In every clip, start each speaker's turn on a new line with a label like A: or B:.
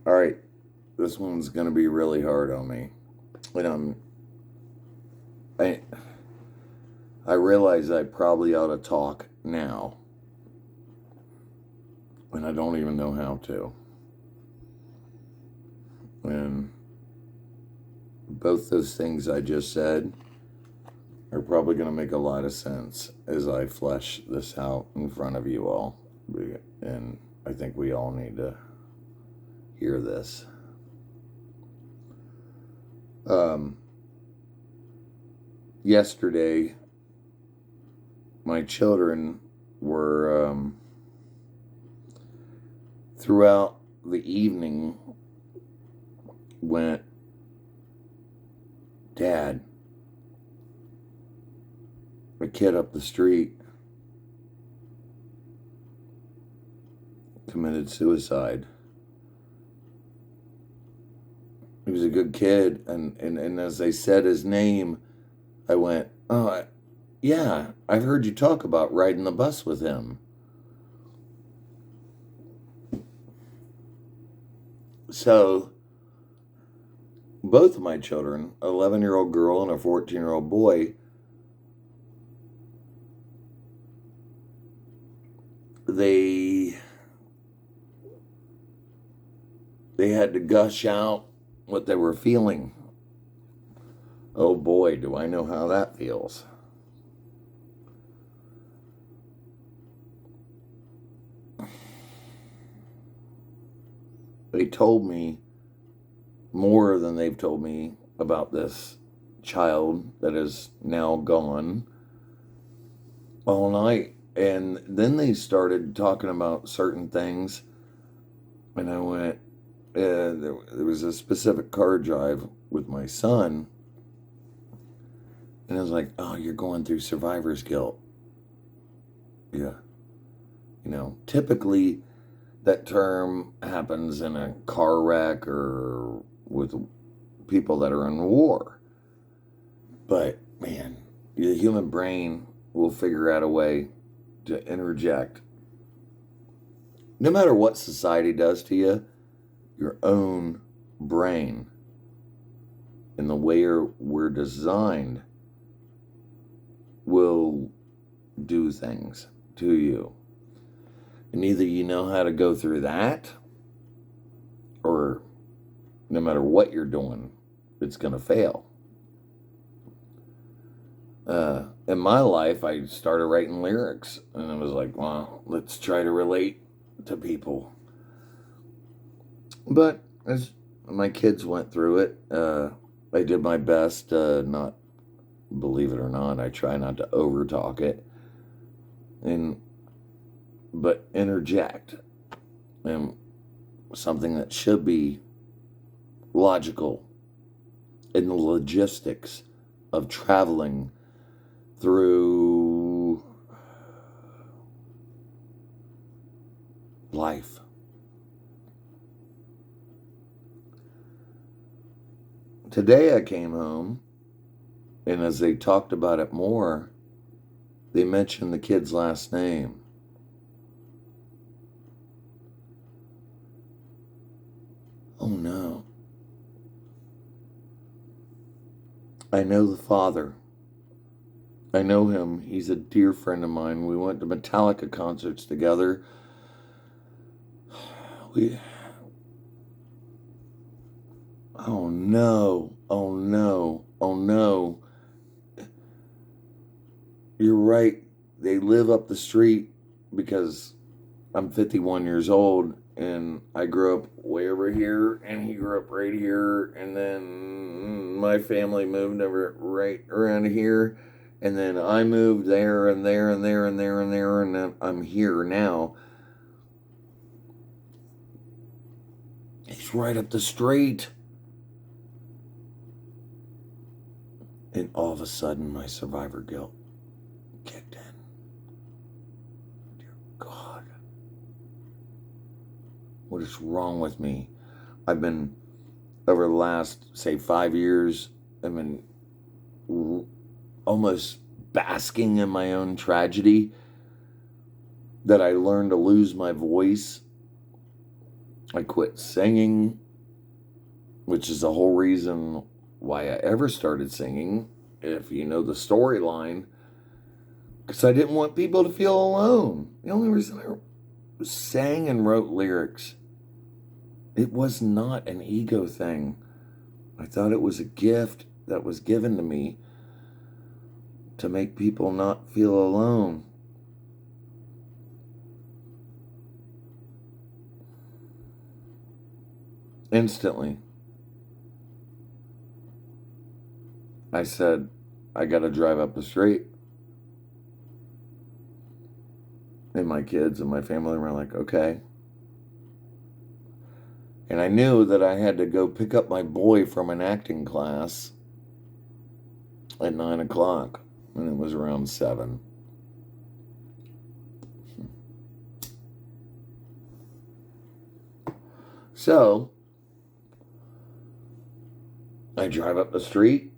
A: All right, this one's going to be really hard on me. And I, I realize I probably ought to talk now, and I don't even know how to. And both those things I just said are probably going to make a lot of sense as I flesh this out in front of you all. And I think we all need to hear this. Yesterday, my children were, throughout the evening, went, Dad, a kid up the street committed suicide. He was a good kid, and as they said his name, I went, oh, yeah, I've heard you talk about riding the bus with him. So, both of my children, an 11-year-old girl and a 14-year-old boy, they had to gush out what they were feeling. Oh boy, do I know how that feels. They told me more than they've told me about this child that is now gone all night. And then they started talking about certain things, and I went, there was a specific car drive with my son, and I was like, oh, you're going through survivor's guilt. Yeah. Typically that term happens in a car wreck or with people that are in war. But, man, the human brain will figure out a way to interject. No matter what society does to you, your own brain and the way we're designed will do things to you. And either you know how to go through that, or no matter what you're doing, it's going to fail. In my life, I started writing lyrics, and I was like, well, let's try to relate to people. But as my kids went through it, I did my best to not, believe it or not, I try not to over talk it, but interject, and something that should be logical in the logistics of traveling through life. Today I came home, and as they talked about it more, they mentioned the kid's last name. Oh no. I know the father. I know him. He's a dear friend of mine. We went to Metallica concerts together. Oh no. Oh no. Oh no. You're right. They live up the street because I'm 51 years old, and I grew up way over here, and he grew up right here, and then my family moved over right around here, and then I moved there and there and there and there and there, and then I'm here now. He's right up the street. And all of a sudden, my survivor guilt kicked in. Dear God. What is wrong with me? I've been, over the last, say, 5 years, I've been almost basking in my own tragedy, that I learned to lose my voice I quit singing, which is the whole reason why I ever started singing, if you know the storyline, because I didn't want people to feel alone. The only reason I sang and wrote lyrics, it was not an ego thing. I thought it was a gift that was given to me to make people not feel alone. Instantly, I said, I got to drive up the street. And my kids and my family were like, okay. And I knew that I had to go pick up my boy from an acting class at 9 o'clock. And it was around 7. So I drive up the street,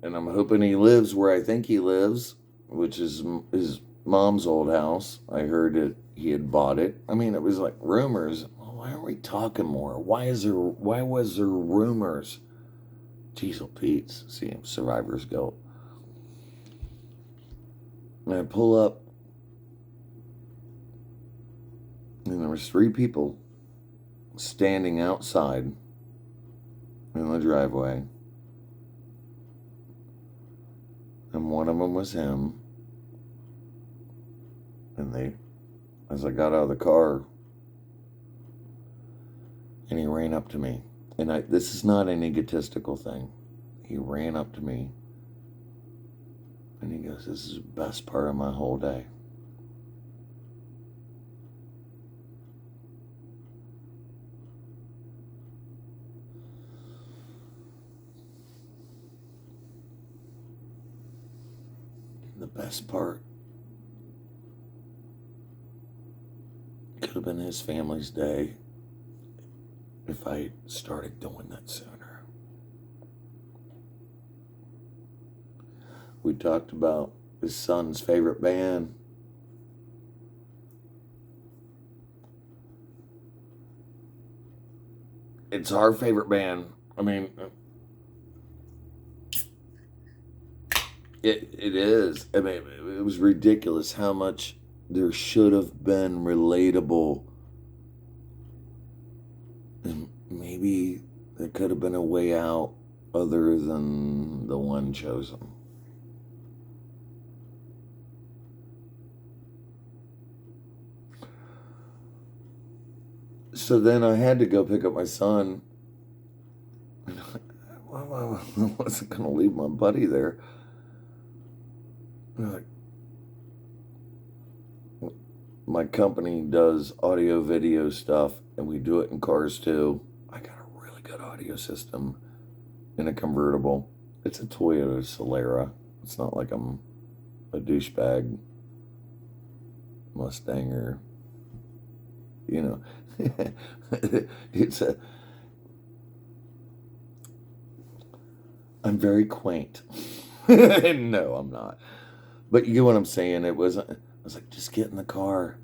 A: and I'm hoping he lives where I think he lives, which is his mom's old house. I heard that he had bought it. I mean, it was like rumors. Well, why aren't we talking more? Why was there rumors? Diesel Pete's, see, survivor's guilt. And I pull up, and there was 3 people standing outside in the driveway. And one of them was him. And as I got out of the car, and he ran up to me. And this is not an egotistical thing. He ran up to me, and he goes, this is the best part of my whole day. The best part could have been his family's day if I started doing that sooner. We talked about his son's favorite band. It's our favorite band. I mean, it is. I mean, it was ridiculous how much there should have been relatable. And maybe there could have been a way out other than the one chosen. So then I had to go pick up my son. Well, I wasn't going to leave my buddy there. Like, my company does audio video stuff, and we do it in cars too. I got a really good audio system in a convertible. It's a Toyota Solara. It's not like I'm a douchebag Mustanger. You know, I'm very quaint. No, I'm not. But you get what I'm saying. I was like, just get in the car.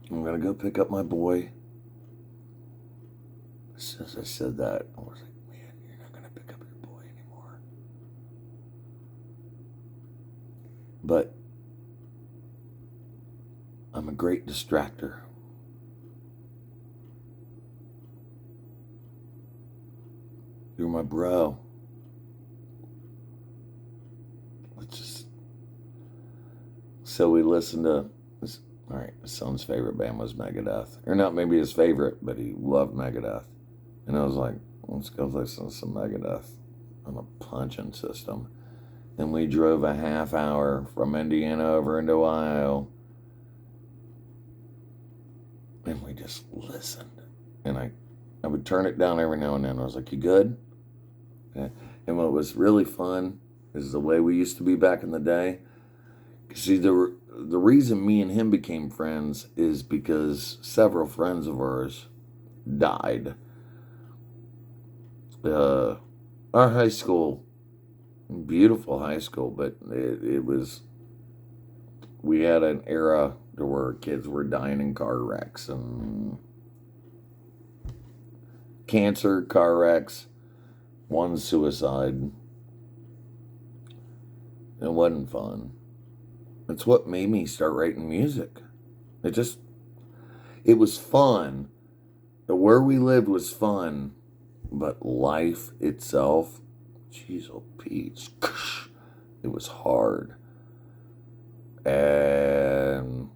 A: I'm going to go pick up my boy. As soon as I said that, I was like, man, you're not going to pick up your boy anymore. But I'm a great distractor. You're my bro. So we listened to this. All right, his son's favorite band was Megadeth. Or not maybe his favorite, but he loved Megadeth. And I was like, let's go listen to some Megadeth on a punching system. And we drove a half hour from Indiana over into Ohio. And we just listened. And I would turn it down every now and then. I was like, you good? And what was really fun is the way we used to be back in the day. See, the reason me and him became friends is because several friends of ours died. Our high school, beautiful high school, but it was, we had an era to where kids were dying in car wrecks, and cancer, car wrecks, one suicide. It wasn't fun. It's what made me start writing music. It was fun. Where we lived was fun, but life itself, jeez, oh Pete, it was hard. And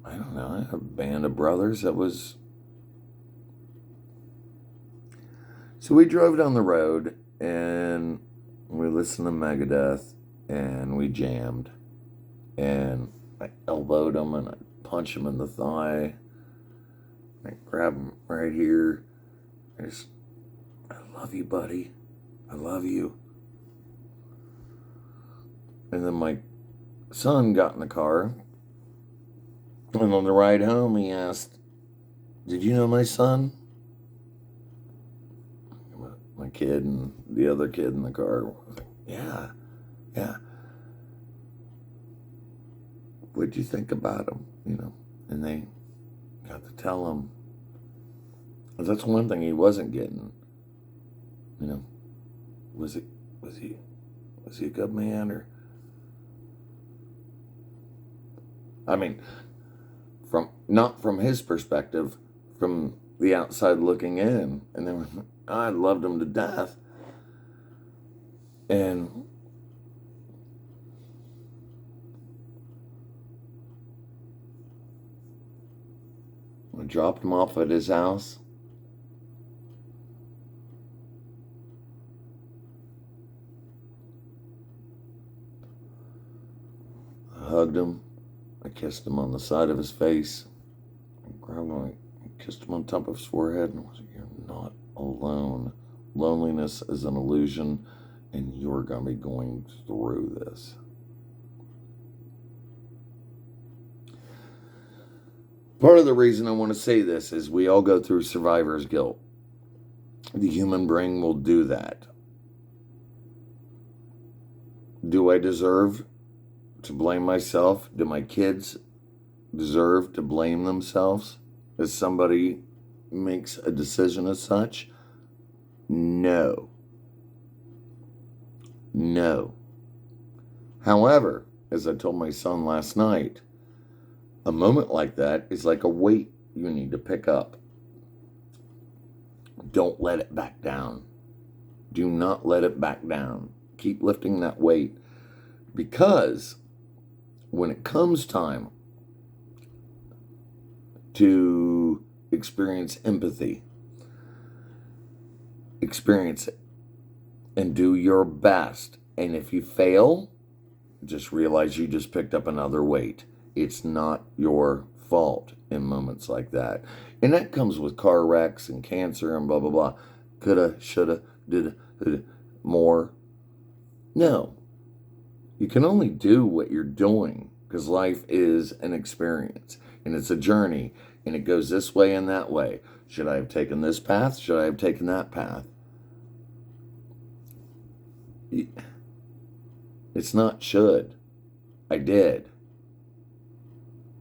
A: I don't know, I had a band of brothers that was. So we drove down the road and we listened to Megadeth and we jammed. And I elbowed him and I punched him in the thigh. I grabbed him right here. I love you, buddy. I love you. And then my son got in the car. And on the ride home, he asked, "Did you know my son?" My kid and the other kid in the car was like, yeah. What'd you think about him? And they got to tell him. That's one thing he wasn't getting. Was he a good man or? I mean, not from his perspective, from the outside looking in, and then I loved him to death. And I dropped him off at his house. I hugged him. I kissed him on the side of his face. I grabbed him, I kissed him on top of his forehead, and I was like, "You're not alone. Loneliness is an illusion, and you're going to be going through this." Part of the reason I want to say this is we all go through survivor's guilt. The human brain will do that. Do I deserve to blame myself? Do my kids deserve to blame themselves as somebody makes a decision as such? No. However, as I told my son last night, a moment like that is like a weight you need to pick up. Don't let it back down. Do not let it back down. Keep lifting that weight, because when it comes time to experience empathy, experience it and do your best. And if you fail, just realize you just picked up another weight. It's not your fault in moments like that. And that comes with car wrecks and cancer and blah, blah, blah. Coulda, shoulda, did more. No. You can only do what you're doing, because life is an experience and it's a journey, and it goes this way and that way. Should I have taken this path? Should I have taken that path? It's not should. I did.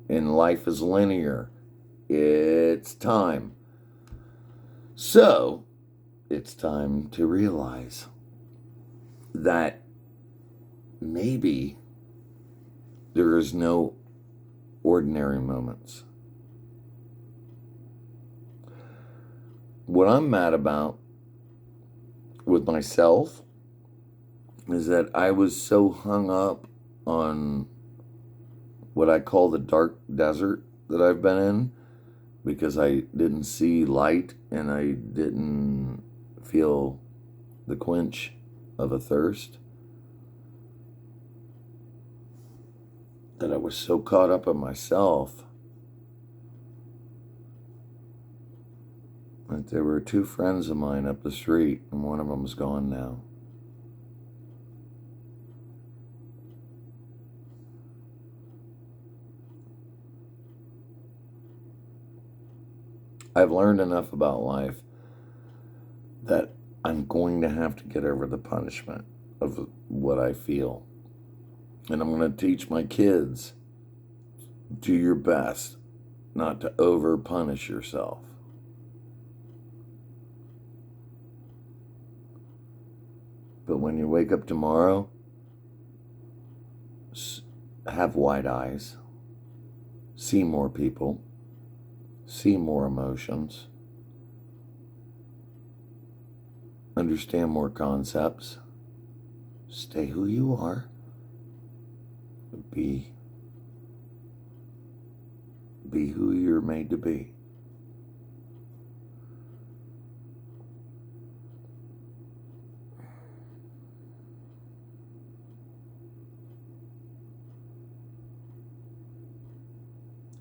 A: And life is linear. It's time. So, it's time to realize that maybe there is no ordinary moments. What I'm mad about with myself is that I was so hung up on what I call the dark desert that I've been in, because I didn't see light and I didn't feel the quench of a thirst, that I was so caught up in myself that there were two friends of mine up the street, and one of them's gone now. I've learned enough about life that I'm going to have to get over the punishment of what I feel. And I'm going to teach my kids, do your best not to over punish yourself. But when you wake up tomorrow, have wide eyes, see more people, see more emotions, understand more concepts, stay who you are, be who you're made to be.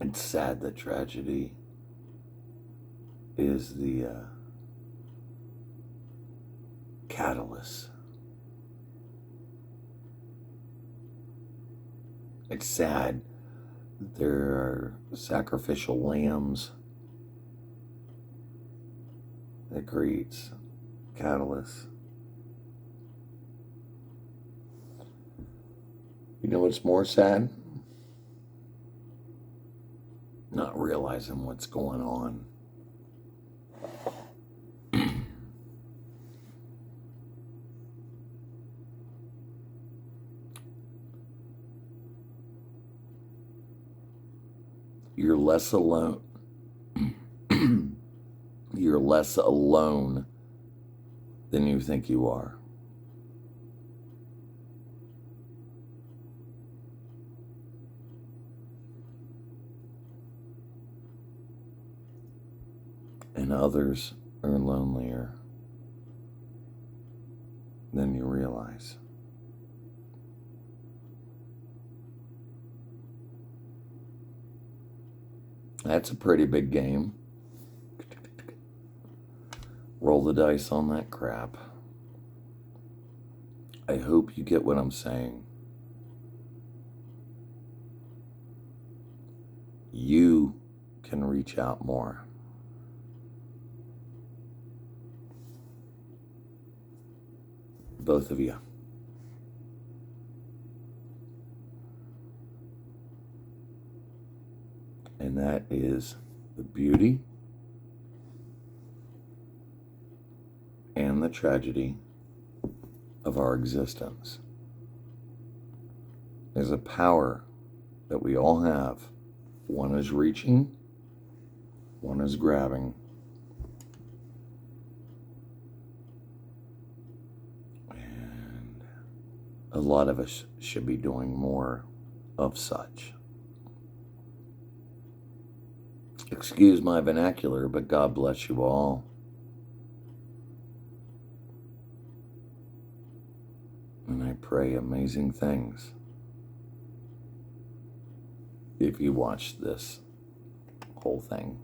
A: It's sad that tragedy is the catalyst. It's sad that there are sacrificial lambs that creates catalyst. You know what's more sad? Not realizing what's going on. You're less alone. You're less alone than you think you are. And others are lonelier than you realize. That's a pretty big game. Roll the dice on that crap. I hope you get what I'm saying. You can reach out more. Both of you. And that is the beauty and the tragedy of our existence. There's a power that we all have. One is reaching, one is grabbing. And a lot of us should be doing more of such. Excuse my vernacular, but God bless you all. And I pray amazing things if you watch this whole thing.